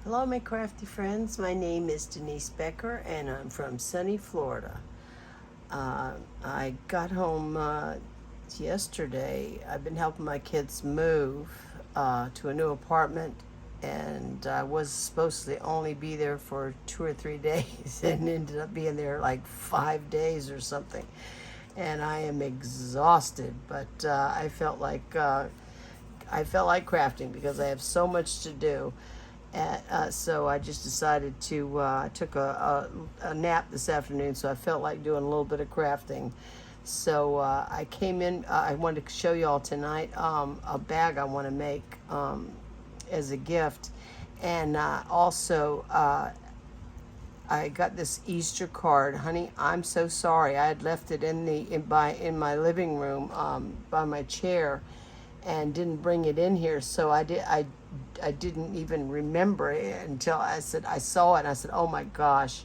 Hello, my crafty friends. My name is Denise Becker, and I'm from sunny Florida. I got home yesterday. I've been helping my kids move to a new apartment, and I was supposed to only be there for 2 or 3 days, and ended up being there like 5 days or something. And I am exhausted, but I felt like crafting because I have so much to do. So I just decided to took a nap this afternoon, so I felt like doing a little bit of crafting. So I came in. I wanted to show you all tonight a bag I want to make as a gift, and also I got this Easter card. Honey, I'm so sorry. I had left it in my living room by my chair, and didn't bring it in here. So I didn't even remember it until I saw it, and I said, oh my gosh.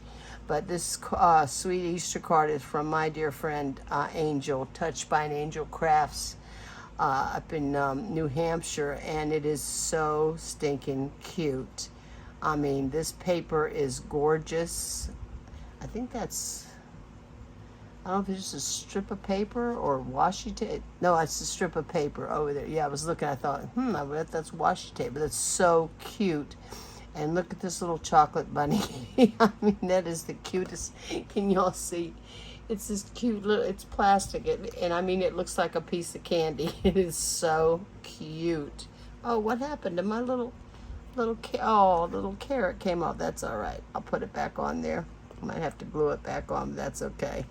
But this sweet Easter card is from my dear friend Angel, Touched by an Angel Crafts, up in New Hampshire, and it is so stinking cute. I mean, this paper is gorgeous. I think I don't know if it's just a strip of paper or washi tape. No, it's a strip of paper over there. Yeah, I was looking, I thought, I bet that's washi tape, but that's so cute. And look at this little chocolate bunny. I mean, that is the cutest. Can y'all see? It's this cute little, it's plastic. And I mean, it looks like a piece of candy. It is so cute. Oh, what happened to my little carrot came off. That's all right. I'll put it back on there. Might have to glue it back on, but that's okay.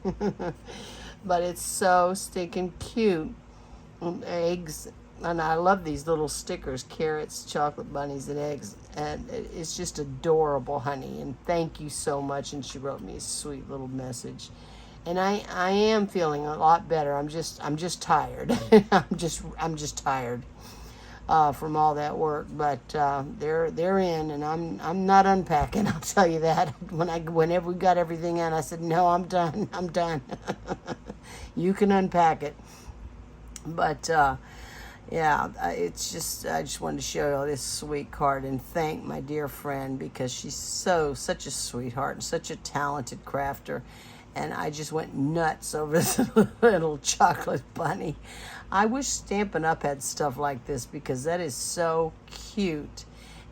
But it's so stinking cute. Eggs, and I love these little stickers, carrots, chocolate bunnies, and eggs, and it's just adorable, honey. And thank you so much. And she wrote me a sweet little message. And I am feeling a lot better. I'm just tired. I'm just tired from all that work, but they're in, and I'm not unpacking. I'll tell you that. Whenever we got everything in, I said, no, I'm done. I'm done. You can unpack it. But yeah, it's just, I just wanted to show you all this sweet card and thank my dear friend, because she's such a sweetheart and such a talented crafter. And I just went nuts over this little chocolate bunny. I wish Stampin' Up! Had stuff like this, because that is so cute.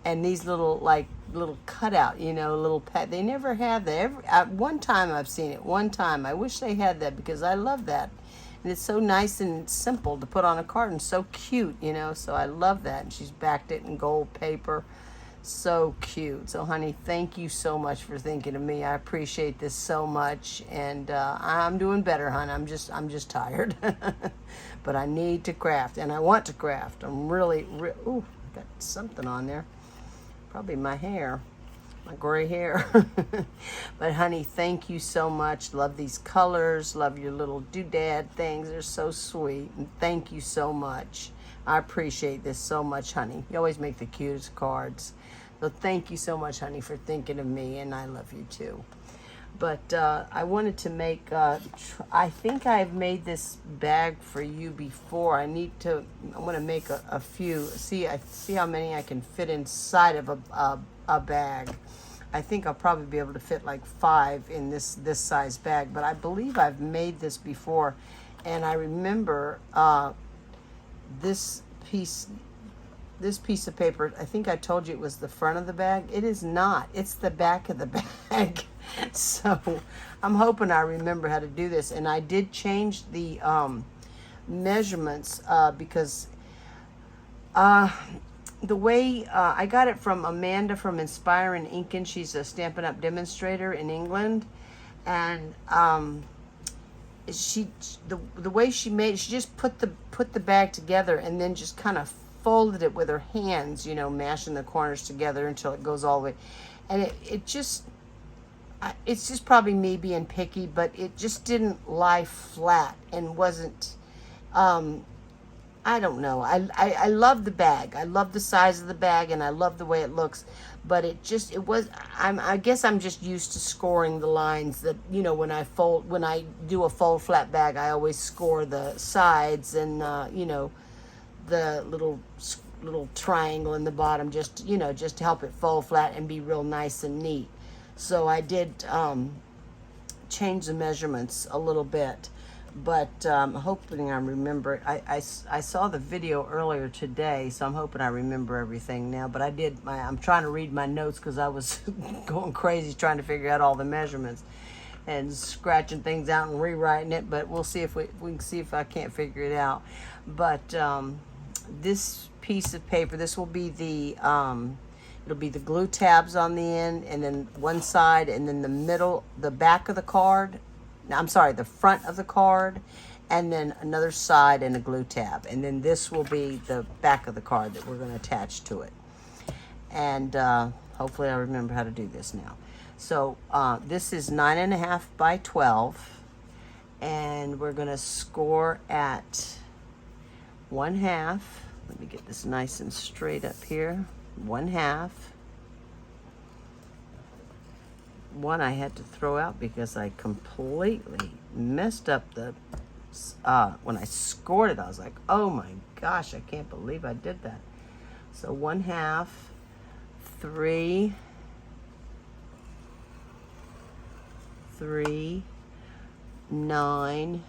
And these little cutout, little pet. They never have that. One time I've seen it. One time. I wish they had that, because I love that. And it's so nice and simple to put on a card, and so cute, So I love that. And she's backed it in gold paper. So cute. So honey, thank you so much for thinking of me. I appreciate this so much, and I'm doing better, hon. I'm just tired. But I need to craft, and I want to craft. I'm really ooh, got something on there, probably my hair, my gray hair. But honey, thank you so much. Love these colors, love your little doodad things. They're so sweet, and thank you so much. I appreciate this so much, honey. You always make the cutest cards. So thank you so much, honey, for thinking of me, and I love you too. But I wanted to make, I think I've made this bag for you before. I want to make a few. See how many I can fit inside of a bag. I think I'll probably be able to fit like 5 in this size bag, but I believe I've made this before. And I remember this piece of paper, I think I told you it was the front of the bag. It is not. It's the back of the bag. So I'm hoping I remember how to do this. And I did change the measurements because the way I got it from Amanda from Inspiring Inkin. She's a Stampin' Up! Demonstrator in England. And the way she just put the bag together, and then just kind of folded it with her hands, mashing the corners together until it goes all the way. And it's just probably me being picky, but it just didn't lie flat and wasn't, I don't know. I love the bag. I love the size of the bag, and I love the way it looks. But I guess I'm just used to scoring the lines that, when I do a fold flat bag, I always score the sides and, the little little triangle in the bottom, just, you know, just to help it fold flat and be real nice and neat. So I did change the measurements a little bit, but hoping I remember. I saw the video earlier today, so I'm hoping I remember everything now. But I'm trying to read my notes because I was going crazy trying to figure out all the measurements and scratching things out and rewriting it. But we'll see if we can see if I can't figure it out. But this piece of paper, this will be the it'll be the glue tabs on the end, and then one side, and then the middle, the back of the card. I'm sorry, the front of the card, and then another side and a glue tab. And then this will be the back of the card that we're going to attach to it. And hopefully I remember how to do this now. So this is 9.5 by 12, and we're going to score at 1/2. Let me get this nice and straight up here. 1/2. One I had to throw out because I completely messed up the when I scored it. I was like, oh my gosh, I can't believe I did that. So 1/2, 3, 3, 9.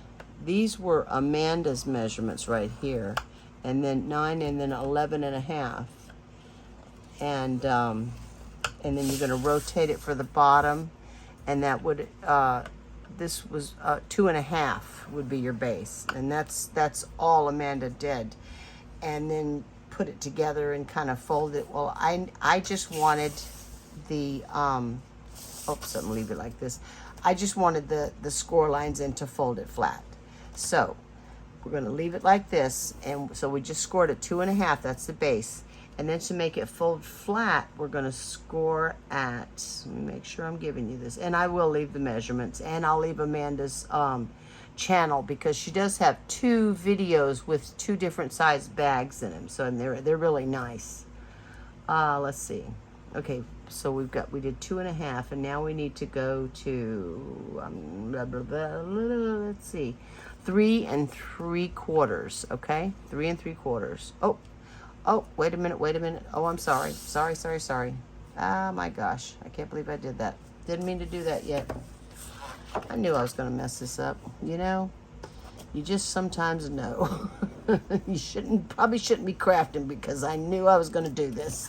These were Amanda's measurements right here, and then 9, and then 11.5. And then you're going to rotate it for the bottom, and that would this was 2.5 would be your base, and that's all Amanda did. And then put it together and kind of fold it. Well, I just wanted the oops, I'm gonna leave it like this. I just wanted the score lines in to fold it flat. So we're going to leave it like this, and so we just scored at 2.5. That's the base. And then to make it fold flat, we're going to score at, let me make sure I'm giving you this, and I will leave the measurements, and I'll leave Amanda's channel, because she does have 2 videos with 2 different size bags in them, so they're really nice. Let's see. Okay, so we did 2.5, and now we need to go to blah, blah, blah, let's see, 3 3/4. Okay, 3 3/4. Oh, wait a minute. Oh, I'm sorry. Sorry. Ah, my gosh. I can't believe I did that. Didn't mean to do that yet. I knew I was going to mess this up. You know, you just sometimes know. You probably shouldn't be crafting, because I knew I was going to do this.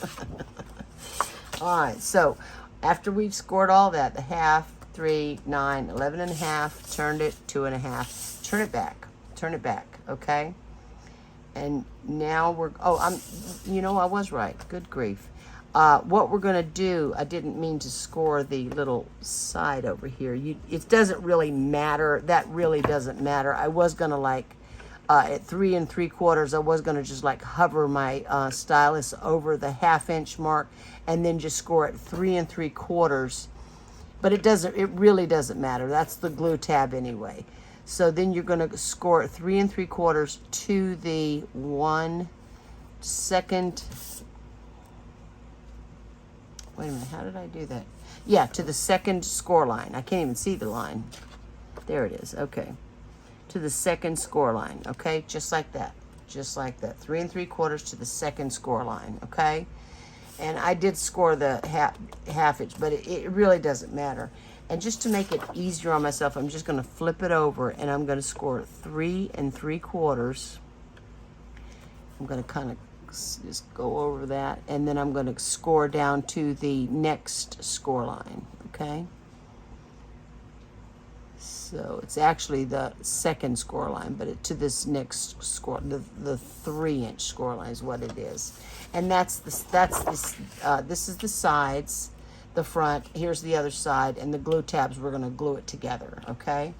All right, so after we've scored all that, the 1/2, 3, 9, 11.5, turned it, 2.5, turn it back, okay? And now I was right. Good grief. What we're going to do, I didn't mean to score the little side over here. It doesn't really matter. That really doesn't matter. I was going to at 3 3/4, I was going to just hover my stylus over the 1/2 inch mark and then just score at 3 3/4. But it really doesn't matter. That's the glue tab anyway. So then you're going to score at 3 3/4 to the 1 second. Wait a minute, how did I do that? Yeah, to the second score line. I can't even see the line. There it is. Okay. To the second score line. Okay, just like that. 3 3/4 to the second score line. Okay. And I did score the half inch, but it really doesn't matter. And just to make it easier on myself, I'm just going to flip it over, and I'm going to score 3 3/4. I'm going to kind of just go over that, and then I'm going to score down to the next score line, okay? So it's actually the second score line, but to this next score, the 3 inch score line is what it is. And this is the sides. The front, here's the other side, and the glue tabs, we're going to glue it together, okay?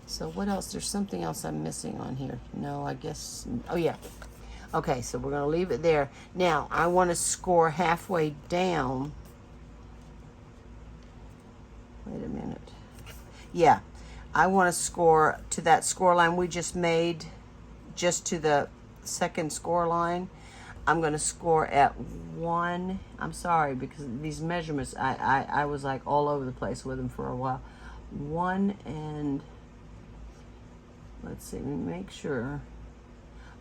So what else? There's something else I'm missing on here. No, I guess, oh yeah. Okay, so we're going to leave it there. Now, I want to score halfway down. Wait a minute. Yeah, I want to score to that score line we just made, just to the second score line. I'm going to score at 1. I'm sorry, because these measurements, I was all over the place with them for a while. 1 and, let's see, make sure.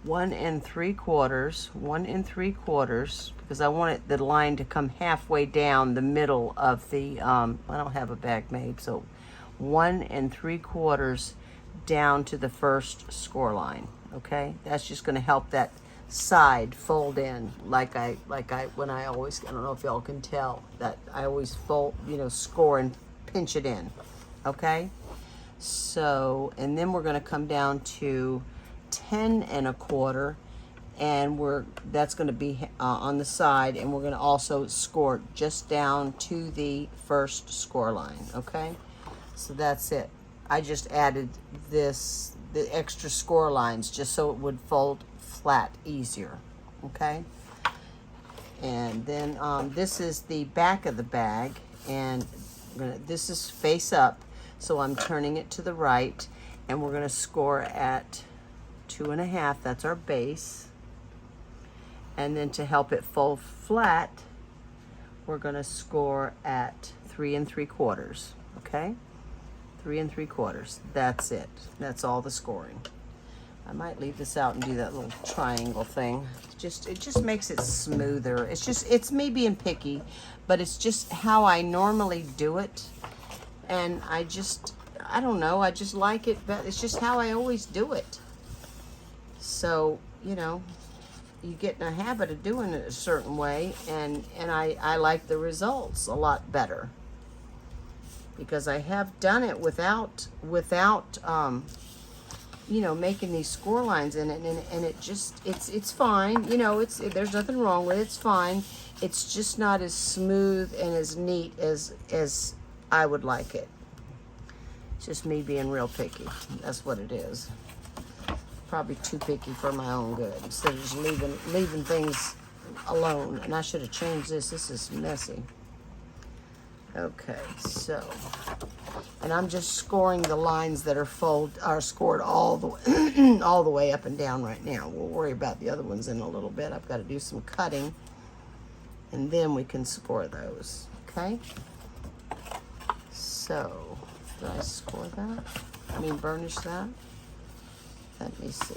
1 3/4, 1 3/4, because I want the line to come halfway down the middle of the, I don't have a bag made, so 1 3/4 down to the first score line, okay? That's just gonna help that side fold in when I always, I don't know if y'all can tell, that I always fold, score and pinch it in, okay? So, and then we're gonna come down to 10 1/4, and that's going to be on the side, and we're going to also score just down to the first score line, okay? So that's it. I just added the extra score lines just so it would fold flat easier, okay? And then this is the back of the bag, and this is face up, so I'm turning it to the right, and we're going to score at 2 1/2, that's our base. And then to help it fold flat, we're gonna score at 3 3/4, okay? 3 3/4, that's it. That's all the scoring. I might leave this out and do that little triangle thing. It just makes it smoother. It's me being picky, but it's just how I normally do it. And I don't know, I just like it, but it's just how I always do it. So, you get in a habit of doing it a certain way, and I like the results a lot better, because I have done it without making these score lines in it, and it's fine, there's nothing wrong with it, it's fine. It's just not as smooth and as neat as I would like it. It's just me being real picky. That's what it is. Probably too picky for my own good, instead of just leaving things alone. And I should have changed this. This is messy. Okay, so, and I'm just scoring the lines that are scored all the way up and down right now. We'll worry about the other ones in a little bit. I've got to do some cutting, and then we can score those. Okay. So, did I score that? I mean, burnish that? Let me see.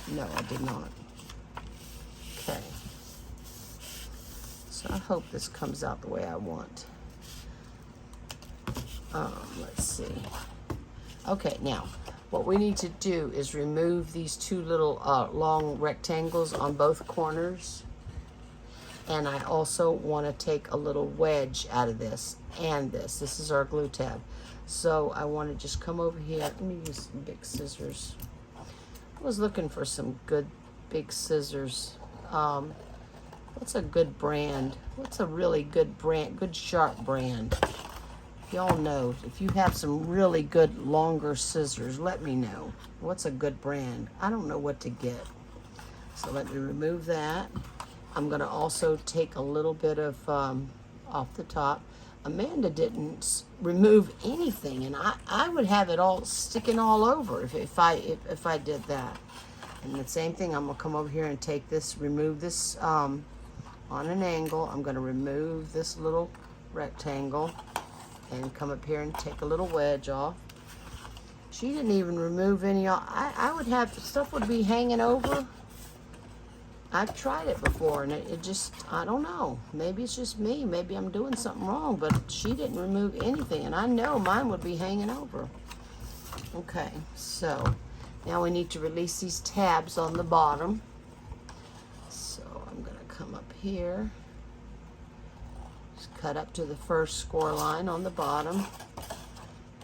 No, I did not. Okay. So I hope this comes out the way I want. Let's see. Okay, now, what we need to do is remove these two little long rectangles on both corners. And I also want to take a little wedge out of this and this. This is our glue tab. So I want to just come over here. Let me use some big scissors. I was looking for some good big scissors. What's a good brand? What's a really good brand, good sharp brand? Y'all know, if you have some really good longer scissors, let me know. What's a good brand? I don't know what to get. So let me remove that. I'm gonna also take a little bit of off the top. Amanda didn't remove anything, and I would have it all sticking all over if I did that. And the same thing, I'm gonna come over here and take this, remove this on an angle. I'm gonna remove this little rectangle and come up here and take a little wedge off. She didn't even remove any. I would have, stuff would be hanging over. I've tried it before, and it just, I don't know. Maybe it's just me. Maybe I'm doing something wrong, but she didn't remove anything, and I know mine would be hanging over. Okay, so now we need to release these tabs on the bottom. So I'm going to come up here. Just cut up to the first score line on the bottom,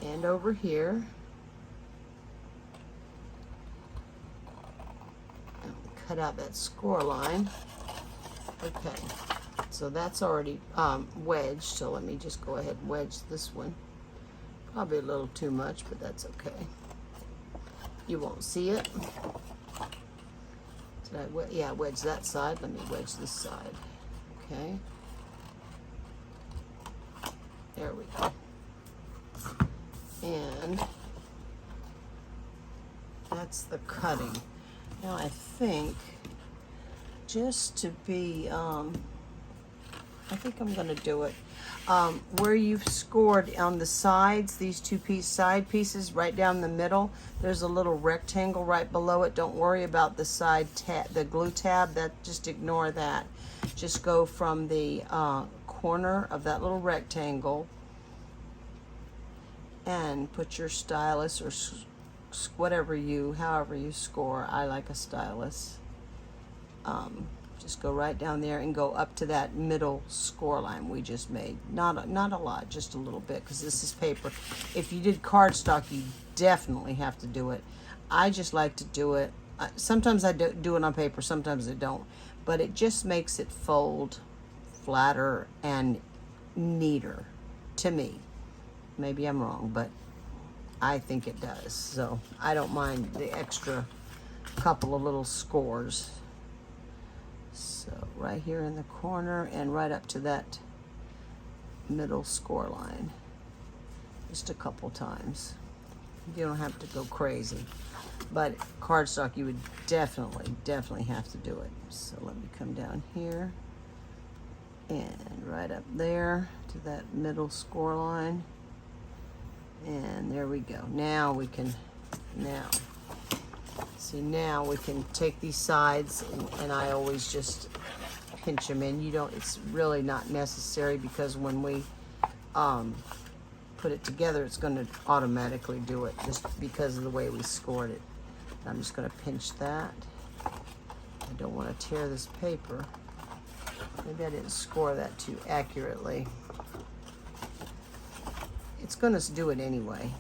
and over here. Cut out that score line. Okay, so that's already wedged, so let me just go ahead and wedge this one. Probably a little too much, but that's okay. You won't see it. Did I wedge that side. Let me wedge this side. Okay. There we go. And that's the cutting. Now I think, just to be, I I think I'm gonna do it. Where you've scored on the sides, these two side pieces right down the middle, there's a little rectangle right below it. Don't worry about the side tab, the glue tab, that just ignore that. Just go from the corner of that little rectangle and put your stylus or whatever however you score. I like a stylus. Just go right down there and go up to that middle score line we just made. Not a lot, just a little bit, because this is paper. If you did cardstock, you definitely have to do it. I just like to do it. Sometimes I do it on paper, sometimes I don't. But it just makes it fold flatter and neater to me. Maybe I'm wrong, but I think it does. So I don't mind the extra couple of little scores. So right here in the corner and right up to that middle score line. Just a couple times. You don't have to go crazy. But cardstock, you would definitely have to do it. So let me come down here and right up there to that middle score line. And there we go. Now we can take these sides, and I always just pinch them in. It's really not necessary, because when we put it together, it's going to automatically do it just because of the way we scored it. I'm just going to pinch that. I don't want to tear this paper. Maybe I didn't score that too accurately. It's going to do it anyway.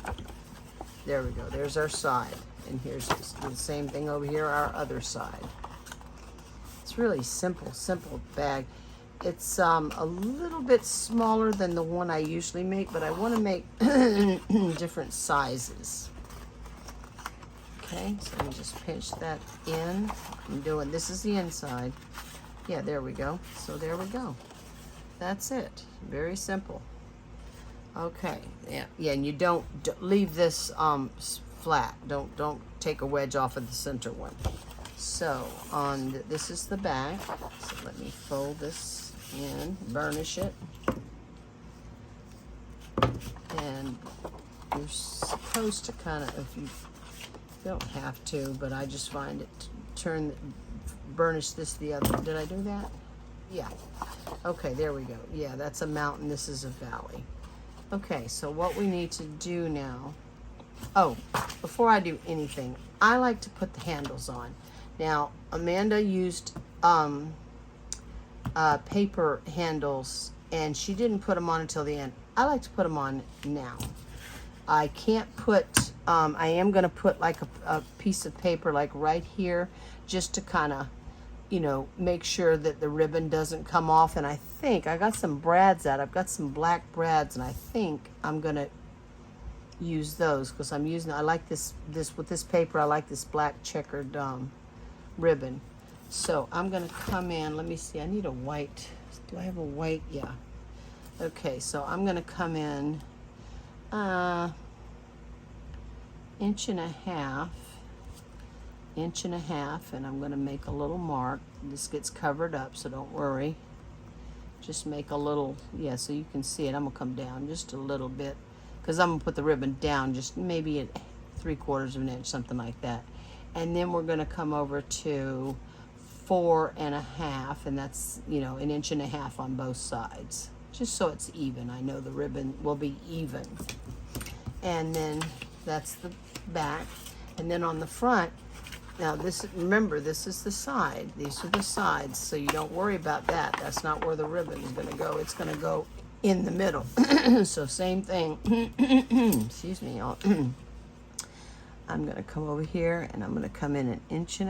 There we go. There's our side. And here's the same thing over here, our other side. It's really simple bag. It's a little bit smaller than the one I usually make, but I want to make different sizes. Okay, so let me just pinch that in. This is the inside. Yeah, there we go. So there we go. That's it. Very simple. Okay, yeah, and you don't leave this flat. Don't take a wedge off of the center one. So this is the back. So let me fold this in, burnish it, and you're supposed to kind of, if you don't have to, but I just find it burnish this the other. Did I do that? Yeah. Okay, there we go. Yeah, that's a mountain. This is a valley. Okay, so what we need to do now, before I do anything, I like to put the handles on. Now, Amanda used paper handles, and she didn't put them on until the end. I like to put them on now. I can't put, I am going to put like a piece of paper like right here, just to kind of, make sure that the ribbon doesn't come off. And I think I got some brads out. I've got some black brads, and I think I'm going to use those, because I like this with this paper. I like this black checkered ribbon. So I'm going to come in. Let me see. I need a white. Do I have a white? Yeah. Okay, so I'm going to come in inch and a half, and I'm going to make a little mark. This gets covered up, so don't worry. Just make a little, so you can see it. I'm going to come down just a little bit, because I'm going to put the ribbon down just maybe at 3/4 of an inch, something like that. And then we're going to come over to 4 1/2, and that's, an inch and a half on both sides, just so it's even. I know the ribbon will be even. And then that's the back. And then on the front, now remember, this is the side. These are the sides, so you don't worry about that. That's not where the ribbon is going to go. It's going to go in the middle. So same thing. Excuse me, y'all. I'm going to come over here, and I'm going to come in 1 1/2 inches.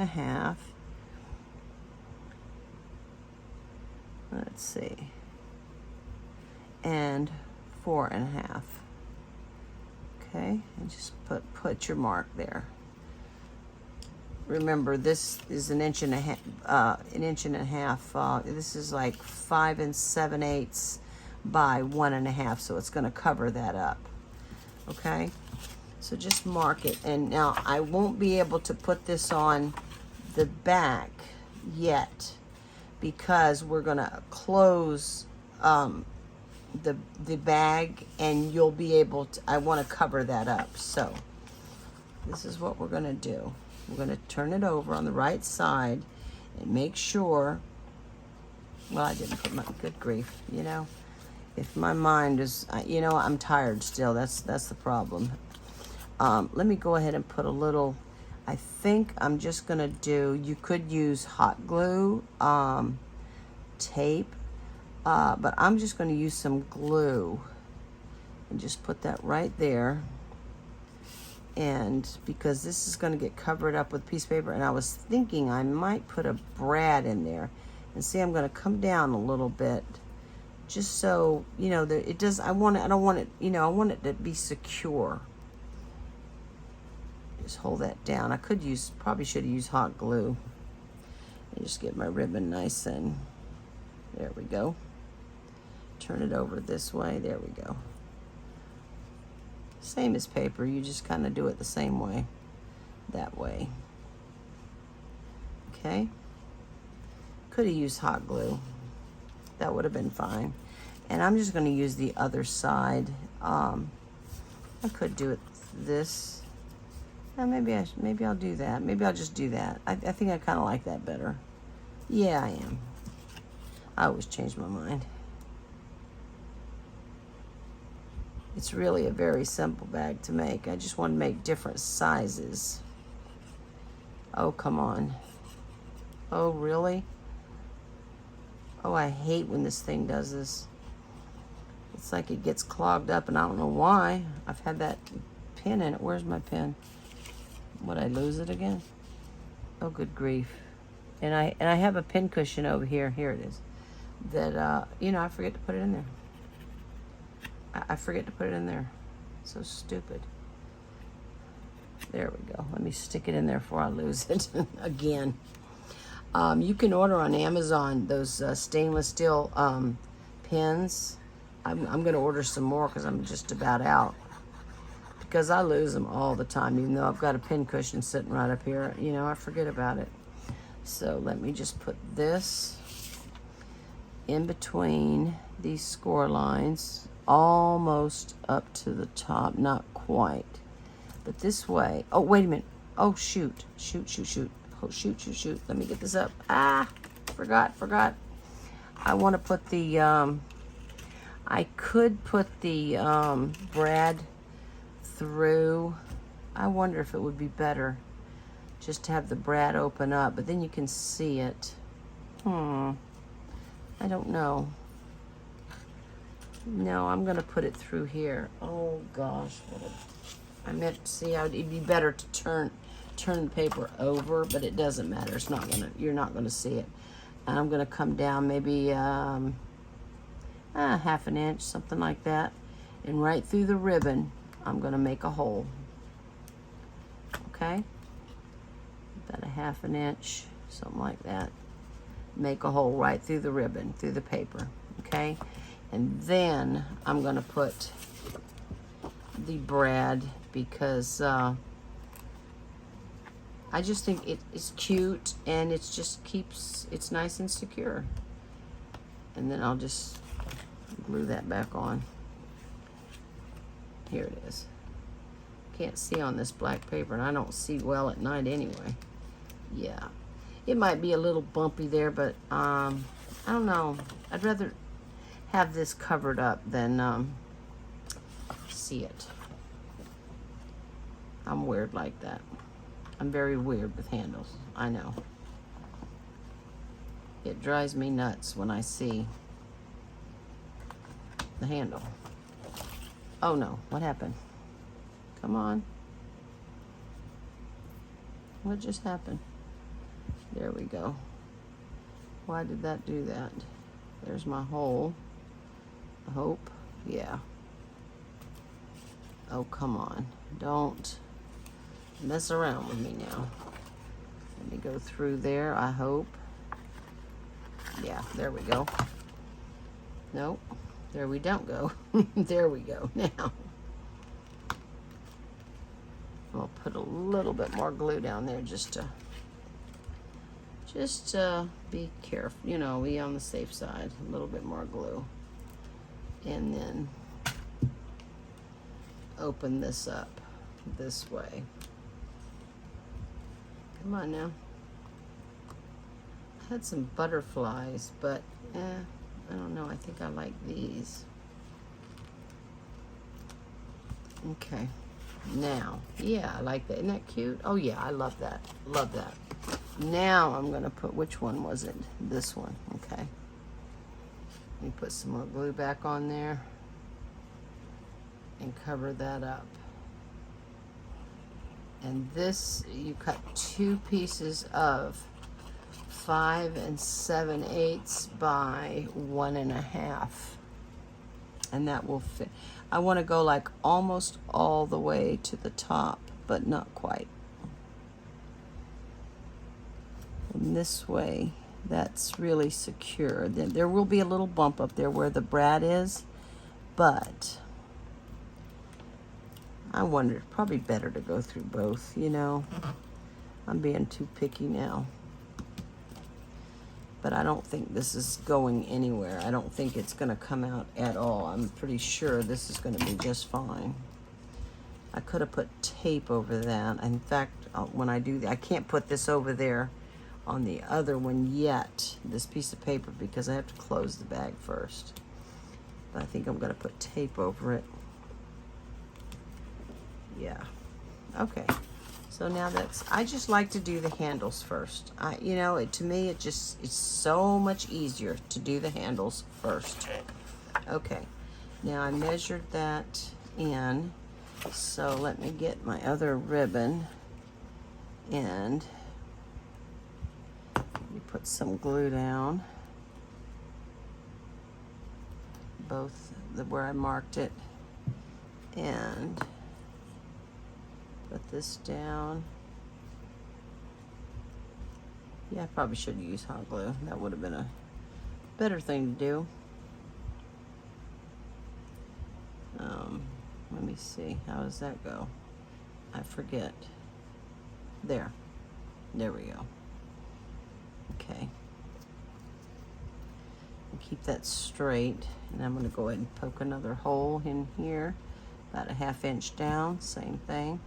Let's see. And 4 1/2. Okay, and just put your mark there. Remember, this is 1 1/2 inches. This is like 5 7/8 by 1 1/2, so it's going to cover that up. Okay, so just mark it. And now I won't be able to put this on the back yet, because we're going to close the bag, and you'll be able to, I want to cover that up. So this is what we're going to do. We're going to turn it over on the right side and make sure, well, I didn't put my, good grief, you know, if my mind is, you know, I'm tired still, that's the problem. Let me go ahead and put a little, I think I'm just going to do, you could use hot glue, tape, but I'm just going to use some glue and just put that right there. And because this is going to get covered up with a piece of paper, and I was thinking I might put a brad in there, and see, I'm going to come down a little bit, just so, you know, that it does, I don't want it, you know, I want it to be secure. Just hold that down. I could use, probably should have used hot glue. And just get my ribbon nice and, there we go. Turn it over this way, there we go. Same as paper, you just kind of do it the same way, that way. Okay. Could have used hot glue. That would have been fine. And I'm just going to use the other side. I could do it this. Now maybe I'll do that. Maybe I'll just do that. I think I kind of like that better. Yeah, I am. I always change my mind. It's really a very simple bag to make. I just want to make different sizes. Oh, come on. Oh, really? Oh, I hate when this thing does this. It's like it gets clogged up, and I don't know why. I've had that pin in it. Where's my pin? Would I lose it again? Oh, good grief. And I have a pin cushion over here. Here it is. That, you know, I forget to put it in there. I forget to put it in there. So stupid. There we go. Let me stick it in there before I lose it again. You can order on Amazon those stainless steel pins. I'm going to order some more because I'm just about out. Because I lose them all the time, even though I've got a pin cushion sitting right up here. You know, I forget about it. So let me just put this in between these score lines, almost up to the top, not quite, but this way. Oh, wait a minute. Oh, shoot. Oh, shoot. Let me get this up. Ah, forgot. I want to put the, I could put the brad through. I wonder if it would be better just to have the brad open up, but then you can see it. I don't know. No, I'm gonna put it through here. Oh gosh, I meant to see how it'd be better to turn the paper over, but it doesn't matter. It's not gonna, you're not gonna see it. And I'm gonna come down maybe half an inch, something like that, and right through the ribbon, I'm gonna make a hole. Okay, about a half an inch, something like that. Make a hole right through the ribbon, through the paper. Okay. And then I'm going to put the brad because I just think it is cute, and it's just keeps, it's nice and secure. And then I'll just glue that back on. Here it is. Can't see on this black paper, and I don't see well at night anyway. Yeah. It might be a little bumpy there, but I don't know. I'd rather have this covered up than see it. I'm weird like that. I'm very weird with handles. I know. It drives me nuts when I see the handle. Oh no, what happened? Come on. What just happened? There we go. Why did that do that? There's my hole. I hope. Yeah. Oh, come on. Don't mess around with me now. Let me go through there, I hope. Yeah, there we go. Nope. There we don't go. There we go. Now, I'll put a little bit more glue down there just to be careful, you know, be on the safe side. A little bit more glue. and then open this up this way. Come on now. I had some butterflies, but I don't know. I think I like these. Okay. Now, yeah, I like that. Isn't that cute? Oh yeah, I love that. Love that. Now I'm gonna put, which one was it? This one, okay. Let me put some more glue back on there and cover that up. And this, you cut 2 pieces of 5 7/8 by 1 1/2. And that will fit. I want to go like almost all the way to the top, but not quite. And this way, that's really secure. Then there will be a little bump up there where the brad is, but I wonder, probably better to go through both, you know. I'm being too picky now. But I don't think this is going anywhere. I don't think it's gonna come out at all. I'm pretty sure this is gonna be just fine. I could have put tape over that. In fact, when I do that, I can't put this over there on the other one yet, this piece of paper, because I have to close the bag first. But I think I'm gonna put tape over it. Yeah, okay. So now that's, I just like to do the handles first. You know, to me, it's so much easier to do the handles first. Okay, now I measured that in, so let me get my other ribbon and you put some glue down, both where I marked it, and put this down. Yeah, I probably should use hot glue. That would have been a better thing to do. Let me see. How does that go? I forget. There. There we go. Okay. And keep that straight. And I'm going to go ahead and poke another hole in here. About a 1/2 inch down. Same thing.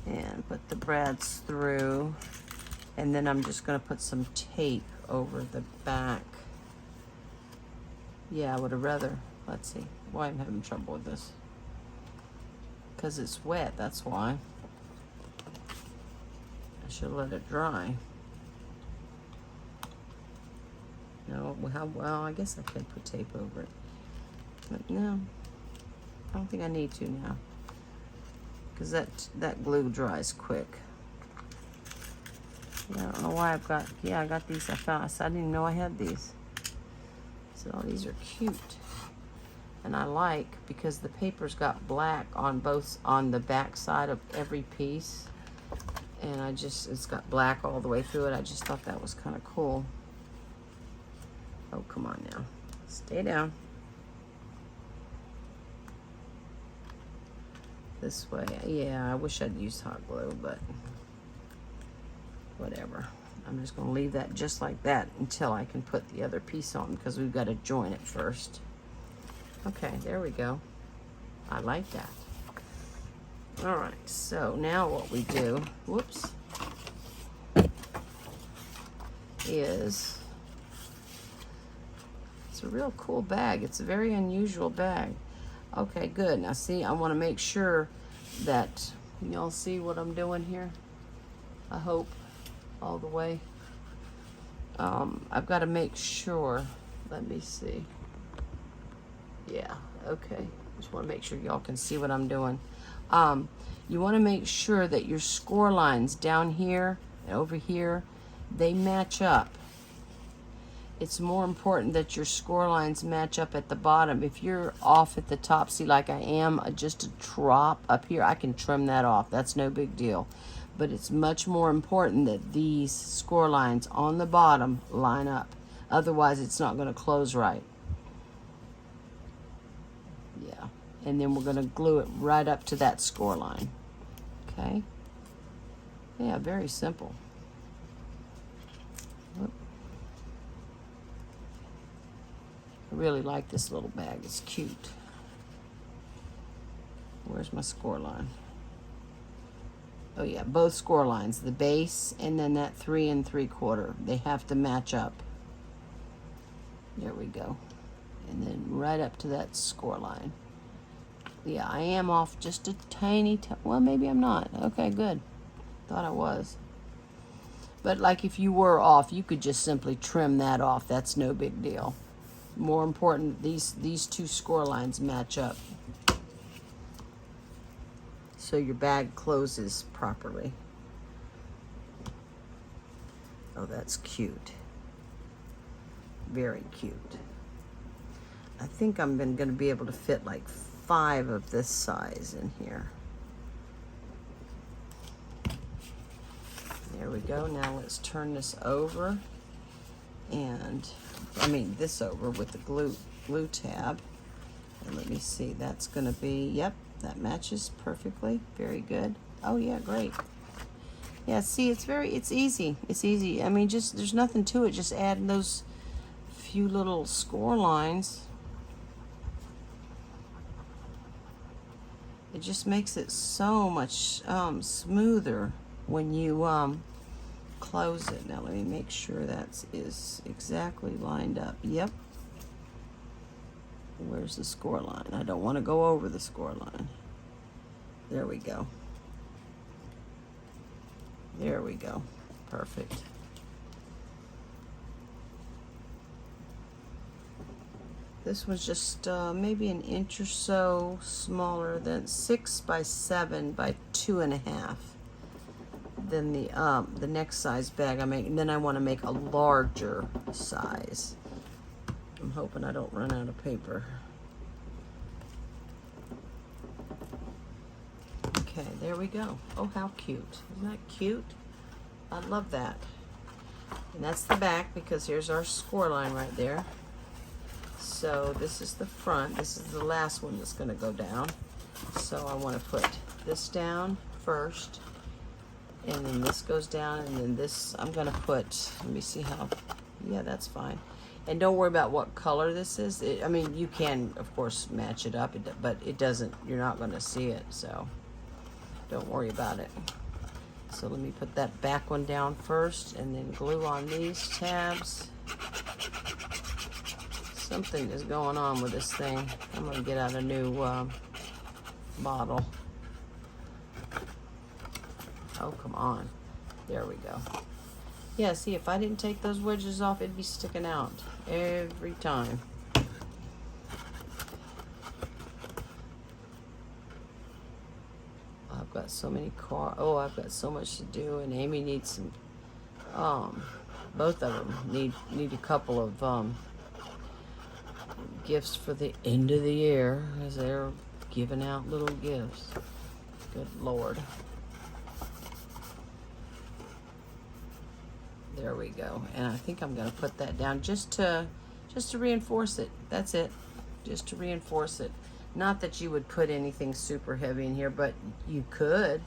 And put the brads through, and then I'm just going to put some tape over the back. Yeah, I would have rather, let's see, why I'm having trouble with this, because it's wet, that's why. I should let it dry. No, well, I guess I could put tape over it, but no, I don't think I need to now, because that glue dries quick. Yeah, I don't know why I've got, yeah, I got these, I didn't even know I had these. So these are cute. And I like, because the paper's got black on on the back side of every piece. And it's got black all the way through it. I just thought that was kind of cool. Oh, come on now. Stay down. This way. Yeah, I wish I'd used hot glue, but whatever. I'm just going to leave that just like that until I can put the other piece on, because we've got to join it first. Okay, there we go. I like that. All right, so now what we do, whoops, is, it's a real cool bag. It's a very unusual bag. Okay, good. Now see, I want to make sure that y'all see what I'm doing here. I hope all the way. I've got to make sure, let me see. Yeah, okay. Just want to make sure y'all can see what I'm doing. You want to make sure that your score lines down here and over here, they match up. It's more important that your score lines match up at the bottom. If you're off at the top, see, like I am, just a drop up here, I can trim that off. That's no big deal. But it's much more important that these score lines on the bottom line up. Otherwise, it's not going to close right. Yeah. And then we're going to glue it right up to that score line. Okay? Yeah, very simple. really like this little bag. It's cute. Where's my score line? Oh yeah, both score lines, the base and then that 3 3/4. They have to match up. There we go. And then right up to that score line. Yeah, I am off just a tiny, well, maybe I'm not. Okay, good. Thought I was. But like if you were off, you could just simply trim that off. That's no big deal. More important, these two score lines match up. So your bag closes properly. Oh, that's cute. Very cute. I think I'm going to be able to fit like 5 of this size in here. There we go. Now let's turn this over, and this over with the glue tab. And let me see, that's going to be, yep, that matches perfectly. Very good. Oh yeah, great. Yeah, see, it's easy. It's easy. I mean, just, there's nothing to it. Just adding those few little score lines. It just makes it so much smoother when you close it. Now let me make sure that is exactly lined up. Yep. Where's the score line? I don't want to go over the score line. There we go. There we go. Perfect. This was just maybe an inch or so smaller than 6 by 7 by 2.5 than the next size bag I make. And then I want to make a larger size. I'm hoping I don't run out of paper. Okay, there we go. Oh, how cute. Isn't that cute? I love that. And that's the back, because here's our score line right there. So this is the front. This is the last one that's going to go down. So I want to put this down first, and then this goes down, and then this I'm going to put, let me see how, yeah, that's fine. And don't worry about what color this is. I mean, you can, of course, match it up, but it doesn't, you're not going to see it, so don't worry about it. So let me put that back one down first, and then glue on these tabs. Something is going on with this thing. I'm going to get out a new bottle. Oh, come on. There we go. Yeah, see, if I didn't take those wedges off, it'd be sticking out every time. I've got so many I've got so much to do, and Amy needs some, both of them need a couple of gifts for the end of the year, as they're giving out little gifts. Good Lord. There we go. And I think I'm going to put that down just to reinforce it. That's it. Just to reinforce it. Not that you would put anything super heavy in here, but you could.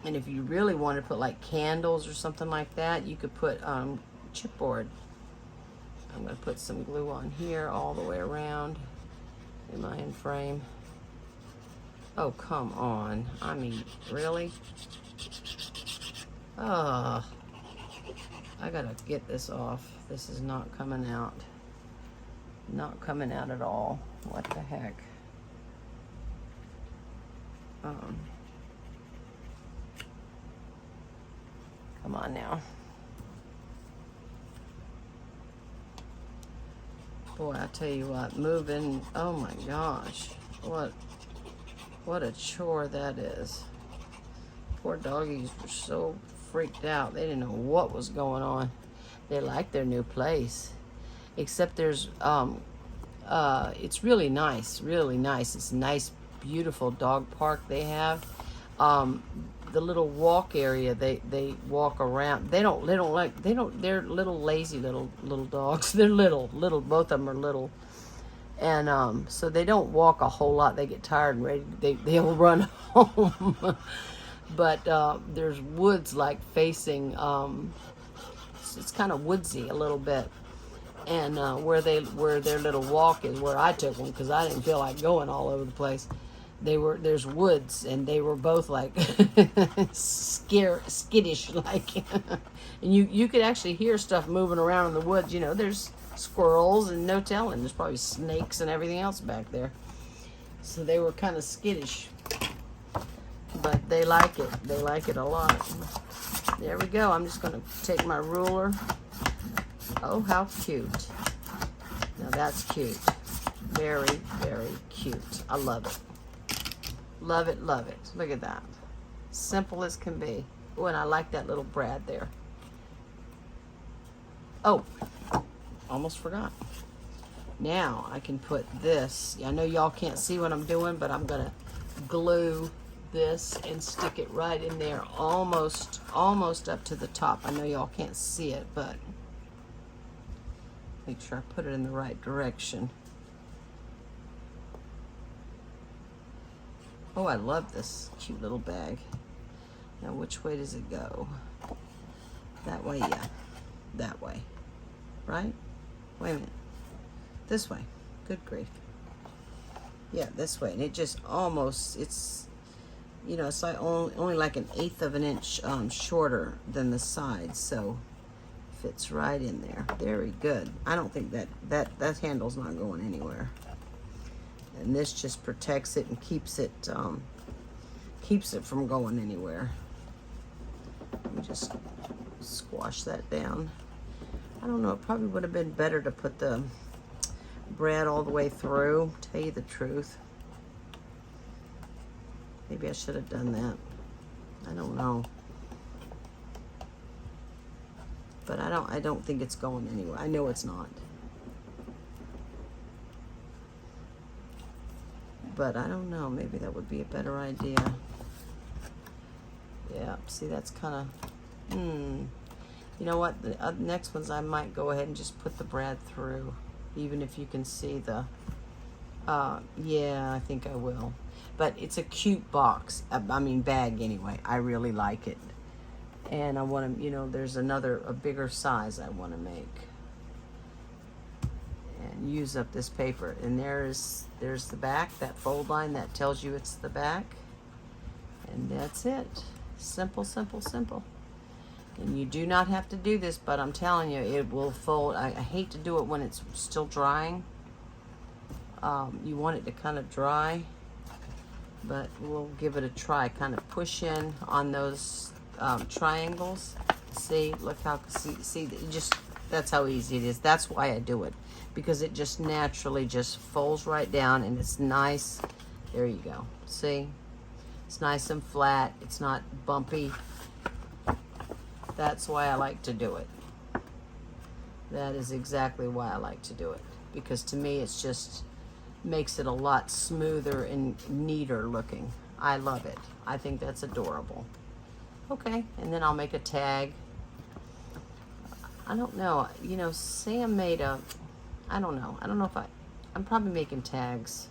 And if you really want to put like candles or something like that, you could put chipboard. I'm going to put some glue on here all the way around. Am I in frame? Oh, come on. I mean, really? Oh, I got to get this off. This is not coming out. Not coming out at all. What the heck? Come on now. Boy, I tell you what, moving, oh my gosh, what a chore that is. Poor doggies were so freaked out. They didn't know what was going on. They liked their new place. Except there's, it's really nice, really nice. It's a nice, beautiful dog park they have. The little walk area, they walk around. They're little lazy little dogs. They're little, both of them are little. And so they don't walk a whole lot. They get tired and ready, they'll run home. But there's woods like facing, it's kind of woodsy a little bit. And where their little walk is, where I took them, because I didn't feel like going all over the place. There's woods, and they were both like skittish, like, and you could actually hear stuff moving around in the woods. You know, there's squirrels and no telling. There's probably snakes and everything else back there. So they were kind of skittish, but they like it. They like it a lot. There we go. I'm just gonna take my ruler. Oh, how cute. Now that's cute. Very, very cute. I love it. Love it, love it. Look at that. Simple as can be. Oh, and I like that little brad there. Oh, almost forgot. Now I can put this. I know y'all can't see what I'm doing, but I'm gonna glue this and stick it right in there, almost up to the top. I know y'all can't see it, but make sure I put it in the right direction. Oh, I love this cute little bag. Now, which way does it go? That way, yeah. That way. Right? Wait a minute. This way. Good grief. Yeah, this way. And it just almost, it's, you know, it's like only like 1/8 of an inch shorter than the side. So, fits right in there. Very good. I don't think that handle's not going anywhere. And this just protects it and keeps it from going anywhere. Let me just squash that down. I don't know, it probably would have been better to put the brad all the way through, tell you the truth. Maybe I should have done that. I don't know. But I don't think it's going anywhere. I know it's not. But I don't know, maybe that would be a better idea. Yeah, see, that's kind of, You know what, the next ones I might go ahead and just put the brad through, even if you can see the, yeah, I think I will. But it's a cute box, bag anyway. I really like it. And I want to, you know, there's a bigger size I want to make. And use up this paper. And there's the back, that fold line that tells you it's the back. And that's it. Simple, simple, simple. And you do not have to do this, but I'm telling you, it will fold. I hate to do it when it's still drying. You want it to kind of dry, but we'll give it a try. Kind of push in on those triangles. See, look how, see, that's how easy it is. That's why I do it, because it just naturally just folds right down, and it's nice. There you go. See, it's nice and flat. It's not bumpy. That's why I like to do it. That is exactly why I like to do it, because to me it's just makes it a lot smoother and neater looking. I love it. I think that's adorable. Okay, and then I'll make a tag. I don't know, you know, Sam made I don't know if I'm probably making tags,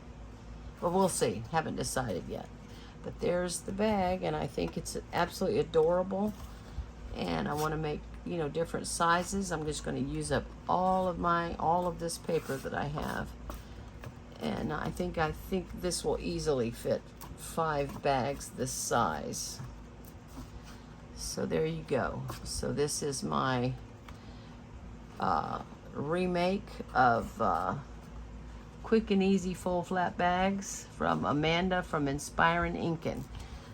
but we'll see. Haven't decided yet. But there's the bag, and I think it's absolutely adorable. And I want to make, you know, different sizes. I'm just going to use up all of this paper that I have. And I think this will easily fit 5 bags this size. So there you go. So this is my remake of quick and easy full flat bags from Amanda from Inspiring Inkin'.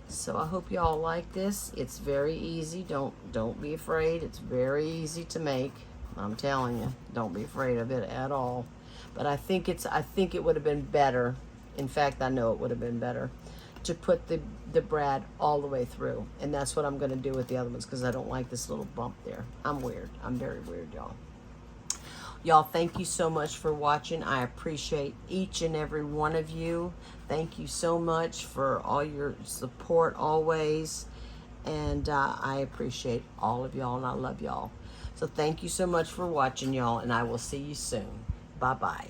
So I hope y'all like this. It's very easy. Don't be afraid. It's very easy to make. I'm telling you, don't be afraid of it at all. But I think it would have been better. In fact, I know it would have been better to put the brad all the way through. And that's what I'm going to do with the other ones, because I don't like this little bump there. I'm weird. I'm very weird, y'all. Y'all, thank you so much for watching. I appreciate each and every one of you. Thank you so much for all your support always. And I appreciate all of y'all, and I love y'all. So thank you so much for watching, y'all, and I will see you soon. Bye-bye.